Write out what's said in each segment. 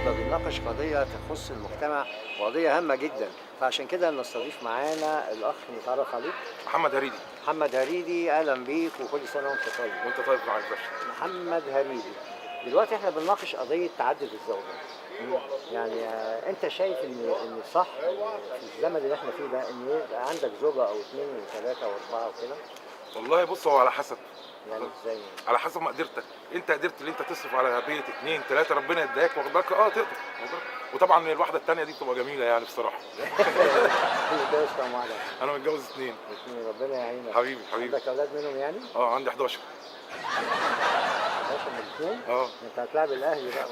النهارده بنناقش قضيه تخص المجتمع وقضيه هامه جدا، فعشان كده نستضيف معانا الاخ نتعرف عليه. محمد هريدي. محمد هريدي، اهلا بيك وكل سنه وانت طيب. وانت طيب مع الباشا. محمد هريدي، دلوقتي احنا بنناقش قضيه تعدد الزوجات. يعني انت شايف ان صح في الزمن اللي احنا فيه ده ان يبقى عندك زوجه او اثنين وثلاثه واربعه وكده؟ والله بص، هو على حسب. يعني ازاي؟ على حسب مقدرتك، انت قدرت ان انت تصرف على بيت اثنين ثلاثه ربنا يديك واخد بالك، تقدر. وطبعا الواحده الثانيه دي بتبقى جميله يعني بصراحه. متجوز كام واحده؟ انا متجوز اثنين. ربنا يعينك. حبيبي. عندك اولاد منهم يعني؟ عندي 11. 11 من الاثنين؟ انت هتلاعب الاهلي بقى.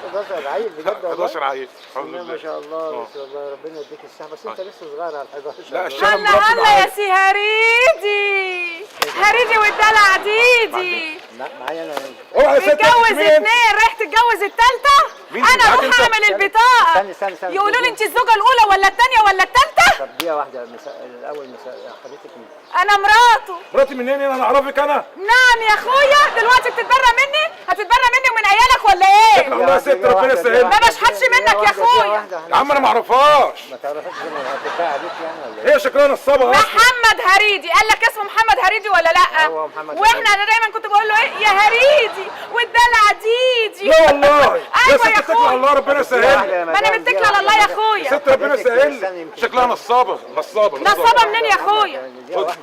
11 عيل بجد والله؟ 11 عيل الحمد لله ما شاء الله. بس والله ربنا يديك الصحه، بس انت لسه صغير على 11. لا الشغل هلا يا سي هريدي، هريدي والدلع ديدي. معايا انا. متجوز اثنين، رايح تتجوز الثالثه؟ انا اروح اعمل البطاقه. استني يقولوا لي انت الزوجه الاولى ولا الثانيه ولا الثالثه؟ طب دقيقه واحده، الاول حضرتك مين؟ انا مراته. مراتي منين؟ انا اعرفك انا؟ نعم يا اخويا. دلوقتي بتتبرى مني؟ هتتبرى مني ومن عيالك ولا ايه؟ والله يا ست ربنا يسهلك. ما بشحتش منك يا اخويا. يا عم انا ما اعرفهاش. ما تعرفهاش زي ما هتدعي عليك يعني ولا ايه؟ هي شكلها نصابه اصلا. محمد هريدي قال لك اسمه محمد هريدي ولا لا؟ هو محمد واحنا انا دايما كنت بقول له ايه يا هريدي والدلع ديدي. لا والله. ايوه يا ست اتكل على الله ربنا يسهلك. ما انا متكله على الله يا اخويا. ست ربنا يسهلك. شكلها نصابه. نصابه منين يا اخويا؟ دي واحده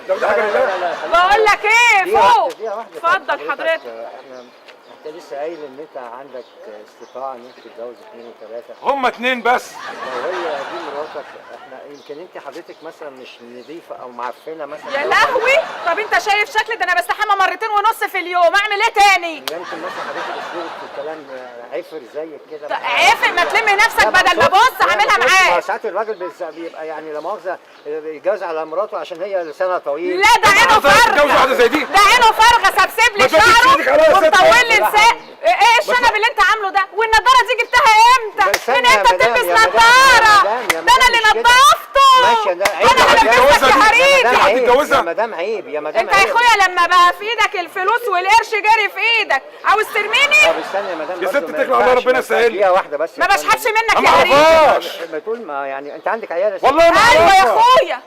ده حاجه لله. بقول لك ايه فوق. اتفضل حضرتك. انت لسه قايل ان انت عندك استطاعه ان انت تتجوز اثنين وثلاثه. هم اتنين بس. لو هي دي مراتك، احنا يمكن انت حضرتك مثلا مش نظيفه او معفنه مثلا. يا لهوي. طب انت شايف شكلي ده؟ انا بستحمى 2.5 في اليوم، اعمل ايه تاني؟ يمكن مثلا حضرتك اسلوبك في الكلام عفر زيك كده. عفر؟ ما تلمي نفسك بدل ما بص هعملها معاك. ساعات الراجل بيبقى يعني لا مؤاخذه بيتجوز على مراته عشان هي لسانها طويل. لا ده عينه تتجوز واحده فارغه. زي دي؟ ده عينه فارغه، سبسب لي شعره ومطول لي لسان. ايه الشنب اللي انت عامله ده؟ والنضاره دي جبتها امتى؟ من امتى بتلبس نضاره؟ ده انا اللي نضفته. ماشي ده عيب. انا اللي لبستك يا هريدي. هتتجوزها يا مدام عيب يا مدام. انت يا اخويا لما بقى في ايدك الفلوس والقرش جاري في ايدك عاوز ترميني؟ طب استني يا مدام. يا ست اتكل على الله ربنا يسهلك. دقيقه واحده بس. ما بشحتش منك ما يا هريدي. اعرفهاش. بتقول ما يعني انت عندك عيال. والله ما ايوه يا اعرفها. اخويا.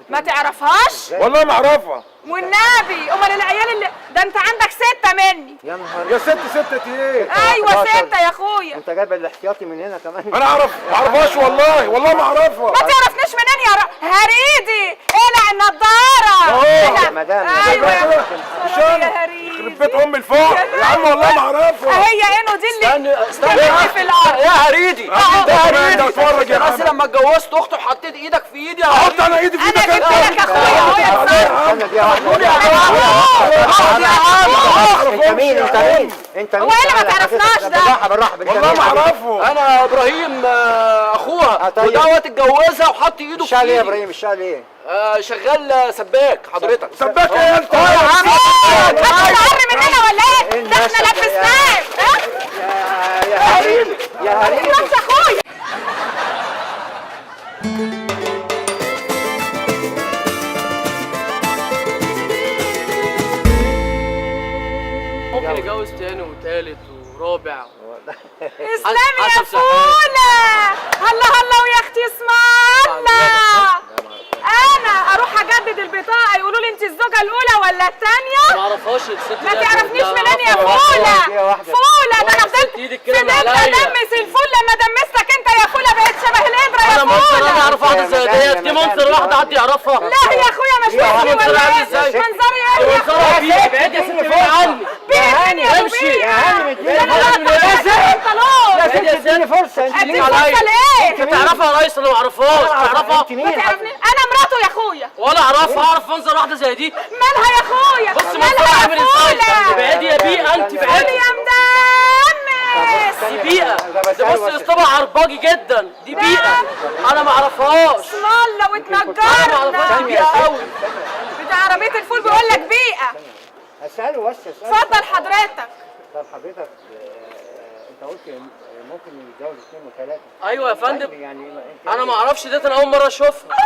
ما تعرفهاش؟ والله ما اعرفها. والنبي امال العيال اللي ده انت عندك 6 مني. يا نهار. يا ست ايه؟ ايوه 6 يا اخويا. انت جايب الاحتياطي من هنا كمان. انا ما اعرفهاش والله ما اعرفها. ما تعرفنيش منين يا هريدي؟ اقلع النضاره. يا مدام. ايوه يا هريدي. يخرب بيت ام الفقر يا عم والله ما اعرفها. هي عينه دي اللي استنى في الارض. يا هريدي. ده هريدي. اتفرج يا بس عم. لما اتجوزت اخته حطيت ايدك في ايدي. احط انا ايدي في انا ايدك جبت لك اخويا اهو يا استنى دقيقه واحده. انت مين؟ انت مين؟ هو ايه اللي ما تعرفناش ده؟ بالراحه والله ما اعرفه. انا ابراهيم اخوها. طيب. ودوت اتجوزها وحط ايده في الشغل ايه يا ايدي. ابراهيم؟ الشغل ايه؟ شغال سباك حضرتك. سباك ايه انت؟ يا عم هتتعري مننا ولا ايه؟ ده احنا لبسناك. يا هريم يا هريم. بس يا اخويا. ممكن يتجوز تاني وتالت ورابع. اسلامي يا فوله. هلا هلا ويا اختي اسم الله. انا اروح اجدد البطاقه يقولوا لي انت الزوجه الاولى ولا الثانيه؟ ما اعرفهاش الست ما تعرفنيش منين يا فوله. فوله ده انا فضلت ادمس الفول لما دمستك انت يا فوله بقيت شبه الابره يا فوله. انا اعرف واحده زي ديت. دي منظر واحده حد يعرفها. لا يا اخويا مش منظري ولا ايه؟ منظري ايه يا منظرها اخويا؟ فيك. ابعدي يا ست بعيد عني. بيعني يا امشي. يا ست اديني فرصه. انت اديك فرصه ليه؟ انت تعرفها يا ريس؟ انا ما اعرفهاش. تعرفها؟ انت مين؟ انا مراته يا اخويا. ولا اعرفها. اعرف منظر واحده زي دي. مالها يا اخويا؟ بص مالها منظرها يا عامل ازاي. فوله؟ ابعدي يا بيئه انت. قولي بعدي يا مدمس. دي بيئه. ده بص اسطبع عرباجي جدا. دي بيئه انا ما اعرفهاش. اسم الله انا ما اعرفهاش. دي واتنجرنا. بيئه قوي. بتاع عربيه الفول بيقول لك بيئه. اساله بس. اتفضل حضرتك. طب حضرتك انت قلت ممكن يتجوز اثنين وثلاثه. ايوه يا فندم. يعني انا ما اعرفش ديت. انا اول مره اشوفها.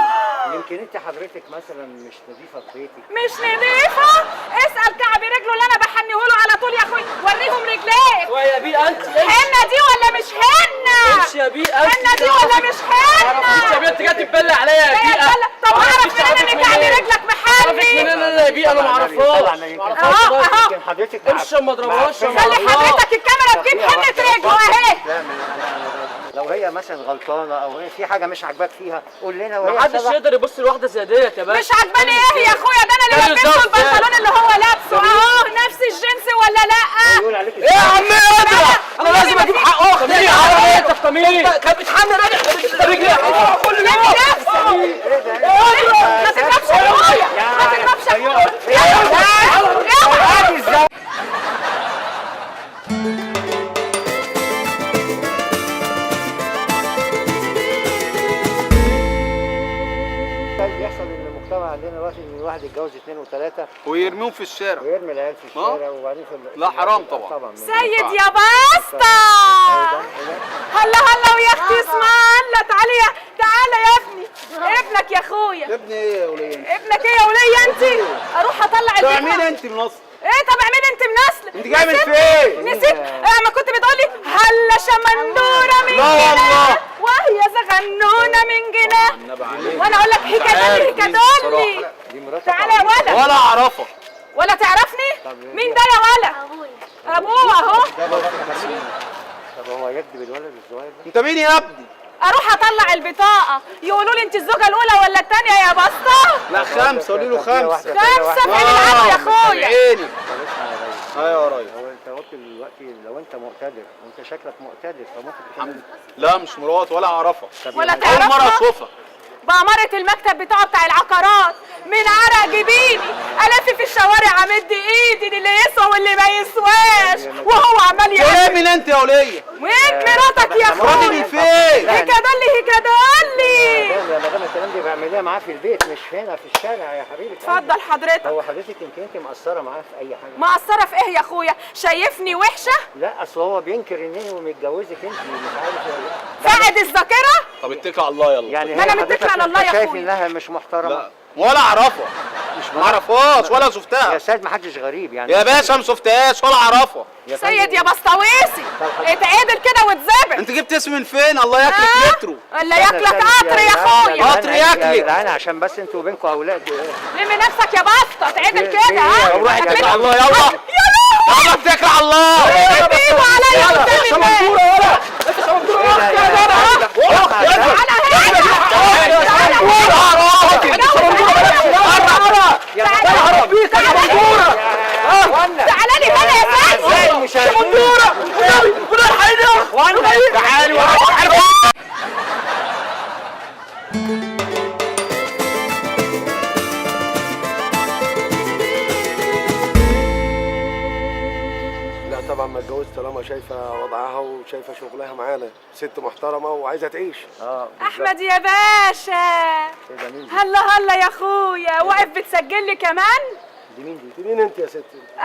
يمكن انت حضرتك مثلا مش نظيفه في بيتك. مش نضيفه؟ اسال كعب رجله اللي انا بحنيه له على طول يا اخويا. وريهم رجليك. ويا بيه انت حنه دي ولا مش حنه؟ امشي يا بيه انت. حنه دي ولا مش حنه؟ يا بيه انت جاي تتبلى عليا يا بيه. طب اعرف منين ان كعب رجلك محلي؟ انا يا بيه انا ما اعرفهاش. اهو يمكن حضرتك امشي ما اضربهاش. خلي حضرتك الكاميرا تجيب حنه رجله اهي. لا لو هي مثلا غلطانه او هي في حاجه مش عاجباك فيها قول لنا وهي محدش يقدر يبص لواحده زي ديت يا باشا. مش عجباني ايه يا اخويا؟ ده انا اللي لبسته البنطلون اللي هو لابسه اهو نفس الجنس ولا لا؟ يقول عليك ايه يا عم اضرب. انا لازم اجيب حق اختي. ايه يا عم انت بتعمل كانت بتحمل رجلي كل يوم. ما تضربش اخويا. ما تضربش اخويا. بيحصل ان المجتمع عندنا دلوقتي ان الواحد يتجوز 2 و3 ويرميهم في الشارع. ويرمي العيال في الشارع وبعدين لا حرام طبعا. طبعا سيد يا باسطة. هلا هلا ويا اختي اسم الله. تعالى يا ابني. ابنك يا اخويا. ابني ايه يا وليه انت؟ ابنك ايه يا وليه انت؟ اروح اطلع تبع البيت. مين انت من اصل؟ ايه تبع مين انت من اصل؟ انت جاي من فين؟ نسيت ما كنت بتقولي هلا شمندوره من لا جنة والله. وهي زغنونه من جنة. وانا اقول لك هيكدولي. دي مراتك. تعالى يا ولد. ولا اعرفها. ولا تعرفني؟ مين ده يا ولد؟ ابوه اهو. طب هو يكذب الولد الصغير ده؟ انت مين يا ابني؟ اروح اطلع البطاقه يقولوا لي انت الزوجه الاولى ولا الثانيه يا باسطه؟ لا 5 قولي له 5. 5 فين العب يا اخويا؟ عيني. ايوه يا ريس. هو انت قلت دلوقتي لو انت مقتدر وانت شكلك مقتدر فممكن تكون لا مش مرات ولا اعرفها. ولا اول مره تعرفها؟ اشوفها. بأمارة المكتب بتاع العقارات من عرق جبيني الف في الشوارع امد ايدي للي يسوى واللي ما يسواش وهو عمال ايه يعمل. مين انت يا وليه؟ وين مراتك يا مراتي اخويا؟ من فين؟ هيكدولي. يا مدام الكلام ده بعمليه معاه في البيت مش هنا في الشارع يا حبيبي. اتفضل حضرتك. هو حضرتك يمكن انت مقصره معاه في اي حاجه. مقصرة في ايه يا اخويا؟ شايفني وحشة؟ لا اصل هو بينكر ان هو متجوزك انت مش عارف فاقد الذاكرة؟ طب اتكل على الله يلا. يعني ما أنا هي متكلة حضرتك على الله يا شايف أخويا. انها مش محترمه. لا ولا اعرفها. ما اعرفهاش ولا يا شفتها. سيد ما حدش غريب يعني. يا باشا ما شفتهاش ولا اعرفها. سيد يا بسطويسي اتعدل كده واتظبط. انت جبت اسم من فين؟ الله ياكلك مترو. ولا ياكلك قطر يا اخويا. قطر ياكلك. انا عشان بس انتوا وبينكم اولاد. لمي نفسك يا بسطة اتعدل كده ها. روح اتكل هتبقى- على الله يلا. يا لهوي. يلا اتكل على الله. بيجوا عليا قدام تعالى لي هنا يا فندم. مش تعالوا لا طبعا ما اتجوزت طالما شايفه وضعها وشايفه شغلها معانا ست محترمه وعايزه تعيش. احمد يا باشا. هلا هلا يا اخويا. واقف بتسجل لي كمان؟ دي مين دي؟ انت مين انت يا ستي؟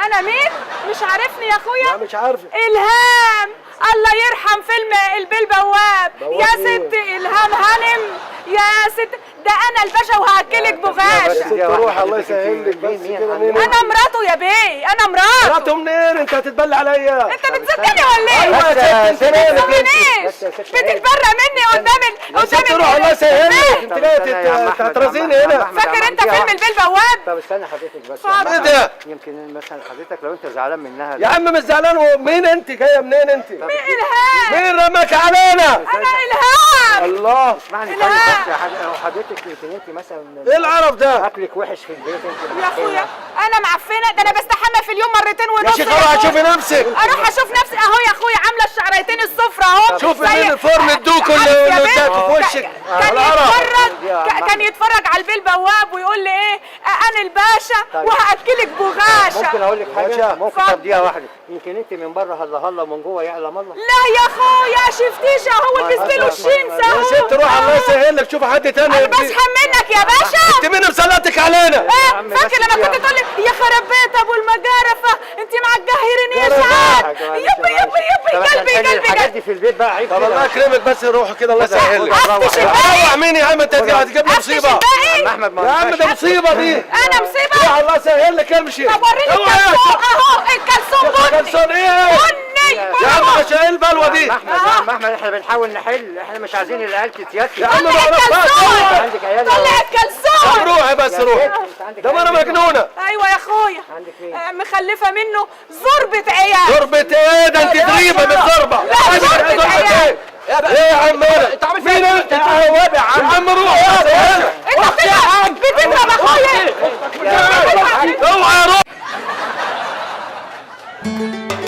انا مين؟ مش عارفني يا لا اخويا؟ مش عارفه. الهام. الله يرحم فيلم البيه بواب. يا إيه؟ ست الهام هانم. يا ست ده انا الباشا وهاكلك بغاشة. ست روح الله يسهل لك بس كده. مين انا مراته يا بيه. انا مراته. مراته منين؟ انت هتتبلى عليا. انت بتصدقني ولا ايه؟ ايوه يا ست انت مالك منين؟ بس يا ست بتتبرى مني قدام يا ست روح الله يسهل لك. انت جايه تترزيني هنا. فاكر انت فيلم البيه البواب؟ طب استنى حضرتك بس. ايه ده؟ يمكن مثلا حضرتك لو انت زعلان منها. يا عم مش زعلان. مين انت؟ جايه منين انت؟ الهام. مين رماك علينا؟ انا الهام. الله. اسمعني طيب لا. بس يا حضرتك. لو حضرتك يمكن انت مثلا ايه العرف ده؟ اكلك وحش في البيت انت. يا اخويا انا معفنه. ده انا بستحمى في اليوم مرتين يا ونص. شيخ روح شوفي نفسك. اروح اشوف نفسي اهو يا اخويا عامله الشعريتين الصفرا اهو. شوفي زي- مين الفرن الدوك عارف اللي يا بنت؟ اداك في وشك. كان العرف. كان يتفرج على البيه البواب ويقول لي ايه انا الباشا طيب. وهاكلك بغاشه. ممكن اقول لك حاجه؟ باشا. ممكن اتفضل. طب دقيقه واحده. يمكن انت من بره هلا هلا ومن جوه يعلم الله. لا يا اخويا شفتيش اهو لبست له الشينس اهو. يا ست روح الله يسهل لك. شوف حد تاني. انا بسحب منك يا باشا. انت مين مسلطك علينا؟ عم بس فاكر لما دقيقة. كنت تقول لي يا خرب بيت ابو المجارفه انت معجهرني يا جرب سعاد. معلش، يبي معلش. يبي طب يبي احنا قلبي نخلي قلبي الحاجات قاعد في البيت بقى عيب طب كده. الله يكرمك بس روح كده الله يسهل لك. افتش الباقي. روح مين يا عم انت دي هتجيب لي مصيبه. عم الباقي. احمد ما يا عم ده مصيبه دي. انا مصيبه. روح الله يسهل لك امشي. طب وريني الكلسون اهو الكلسون بني. كلسون ايه؟ بني. يا عم مش ايه البلوه دي؟ احمد يا عم احمد احنا بنحاول نحل، احنا مش عايزين العيال تتيتم. يا عم طلع روح الكلسون. عندك عيال طلع الكلسون. روحي بس روحي. ده ما انا مجنونه. ايوه يا اخويا. عندك ايه؟ مخلفه منه زربة عيال. ضربة ايه ده انت غريبه من ضربه. لا، ضربة عيال. ايه يا عم انا؟ انت عامل مين انت؟ يا عم روح